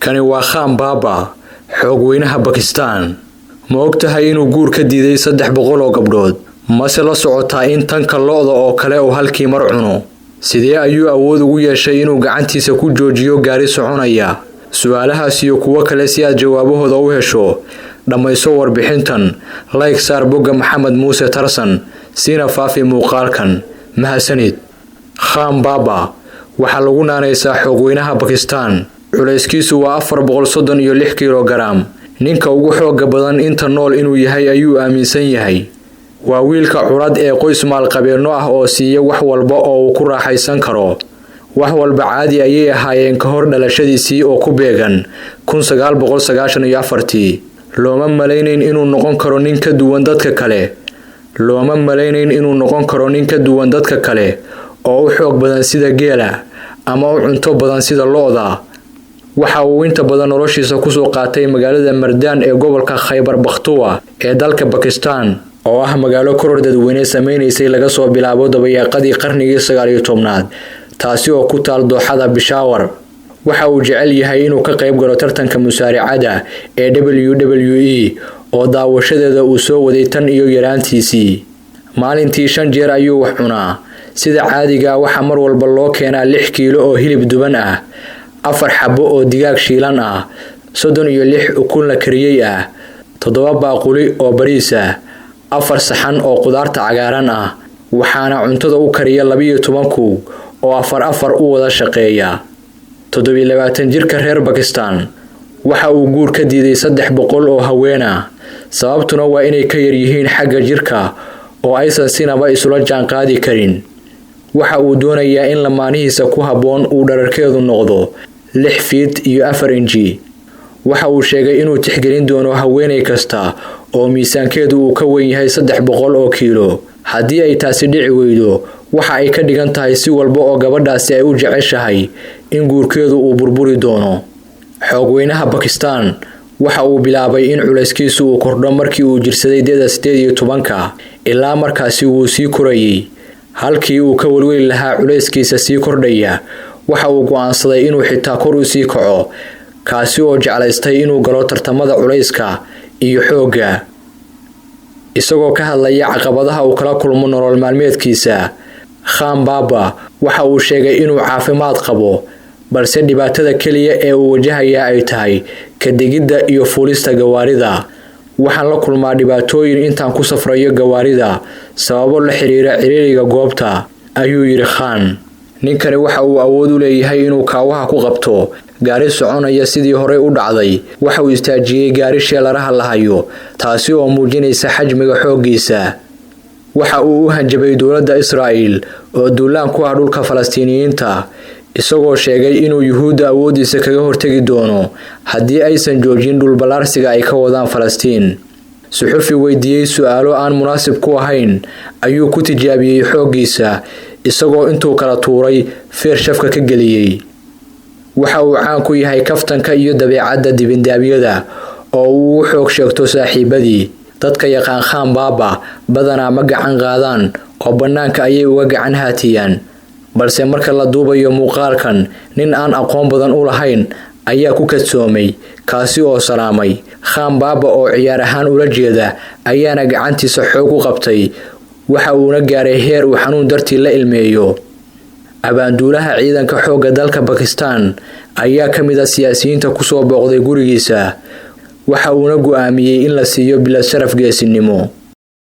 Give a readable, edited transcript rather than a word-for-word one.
kani waa Khan Baba xoogweynaha Pakistan ma ogtahay inuu guur ka diiday 300 oo gabdhood mase la socotaa in tanka looda oo kale uu halkii mar cuno sidee ayuu awood ugu yeeshay inuu gacantiisa ku joojiyo gaari soconaya su'aalahaas iyo kuwa kale si aad jawaabahooda u hesho dhamayso warbixintan like saar bogga Maxamed Muuse Tarsan sina faafi muuqaalkan mahadsanid Khan Baba waxa lagu naanaysaa xoogweynaha Pakistan culayskiisu waa 436 kilogram ninka ugu xooga badan inta nool inuu yahay ayuu aaminsan yahay waa wiilka curad ee qoys maal qabeeno ah oo siiya wax walba oo uu ku raaxaysan karo wax walba caadi ayay ahaayeen ka hor dhalashadiisii oo ku beegan 1994 looma malaynayn inuu noqon karo nin ka duwan dadka kale oo u xoog badan sida geela ama u cunto badan sida looda waxa uu inta badan noloshiisa ku soo qaatay magaalada Mardan ee gobolka Khyber Pakhtunkhwa ee dalka Pakistan oo ah magaalo koror dadweyne sameeynayay laga soo bilaabo dabayaaqadii qarnigii 19aad taasi oo ku taal dooxada Peshawar waxa uu jecel yahay inuu ka qayb galo tartanka musaaricada ee WWE oo daawashadeeda uu soo waday tan iyo yaraantiisii maalintii 5 jeer ayuu wax cunaa sida caadiga waxa mar walba loo keenaa 6 kiilo oo hilib duban ah 4 xabo oo digaag shiilan ah 36 ukun la kariyay ah 7 baaquli oo bariis ah 4 saxan oo qudaarta cagaaran ah waxaana cuntada u kariya 12 kuug oo 4 u wada shaqeeya 27 jirka reer Pakistan waxa uu guur ka diiday 300 oo haweena sababtuna waa inay ka yar yihiin xagga jirka oo aysan sinaba isula jaan qaadi karin waxa uu doonayaa in lamaanihiisa ku haboon uu dhararkeedu noqdo 6 feet iyo 4 inji waxa uu sheegay inuu tixgelin doono haweeney kasta oo miisaankeedu uu ka weyn yahay 300 oo kiilo haddii ay taasi dhici weydo waxa ay ka dhigan tahay si walba oo gabadhaasi ay u jeceshahay in guurkeedu uu burburi doono xoogweynaha Pakistan waxa uu bilaabay in culayskiisu uu kordho markii uu jirsaday 18 ilaa markaasi uu sii korayay halkii uu ka walwali lahaa culayskiisa sii kordhaya waxa uu go'aansaday inuu xitaa kor u sii kaco kaasi oo jeclaystay inuu galo tartamada culayska iyo xoogga isagoo ka hadlaya caqabadaha uu kala kulmo nolol maalmeedkiisa Khan Baba waxa uu sheegay inuu caafimaad qabo balse dhibaatada kaliya ee uu wajahaya ay tahay ka digidda iyo fuulista gawaarida waxaan la kulmaa dhibaatooyin intaan ku safrayo gawaarida sababo la xiriira ciriiriga goobta ayuu yiri Khan ninkani waxa uu awood u leeyahay inuu kaawaha ku qabto gaari soconaya sidii hore u dhacday waxa uu istaajiyay gaari sheelaraha lahayo taasi oo muujinaysa xajmiga xooggiisa waxa uu u hanjabay dowladda Israa'iil oo duulaan ku ah dhulka Falastiiniyiinta isagoo sheegay inuu Yuhuudda awoodiisa kaga hortagi doono haddii aysan joojin dhul balaarsiga ay ka wadaan Falastiin suxufi weydiiyay su'aalo aan munaasib ku ahayn ayuu ku tijaabiyay xooggiisa isagoo intuu kala tuuray feer shafka ka geliyay waxa uu caan ku yahay kaftanka iyo dabeecadda dibindaabyada oo uu xoog sheegto saaxiibadii dadka yaqaan Khan Baba badanaa ma gacan qaadaan oo banaanka ayay uga gacan haatiyaan balse marka la duubayo muuqaalkan nin aan aqoon badan u lahayn ayaa ku kadsoomay kaasi oo salaamay Khan Baba oo ciyaar ahaan ula jeeda ayaana gacantiisa xoog u qabtay waxa uuna gaaray heer uu xanuun dartii la ilmeeyo abaanduulaha ciidanka xoogga dalka Pakistan ayaa kamid ah siyaasiyiinta ku soo booqday gurigiisa waxa uuna go'aamiyay in la siiyo bilad sharaf geesinimo